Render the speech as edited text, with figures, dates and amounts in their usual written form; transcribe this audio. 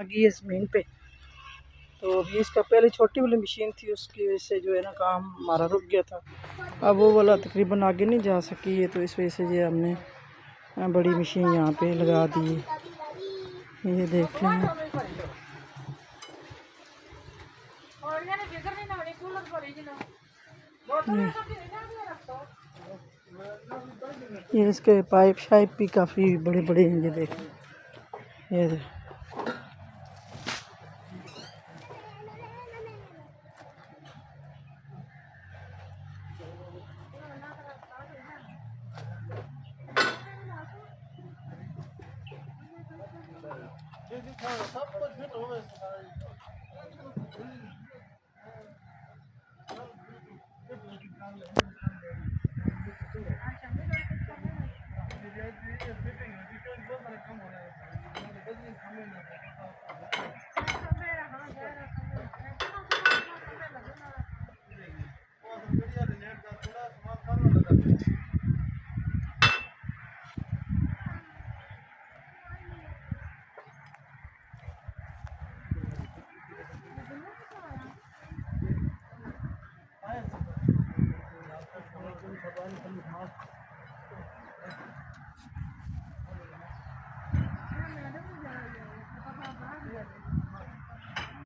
आ गई है ज़मीन पे। तो अभी इसका पहले छोटी वाली मशीन थी, उसकी वजह से जो है ना काम हमारा रुक गया था। अब वो वाला तकरीबन आगे नहीं जा सकी है, तो इस वजह से ये हमने बड़ी मशीन यहाँ पे लगा दी है। ये देख लें, ये इसके पाइप शाइप भी काफ़ी बड़े बड़े हैं। ये देखें, ये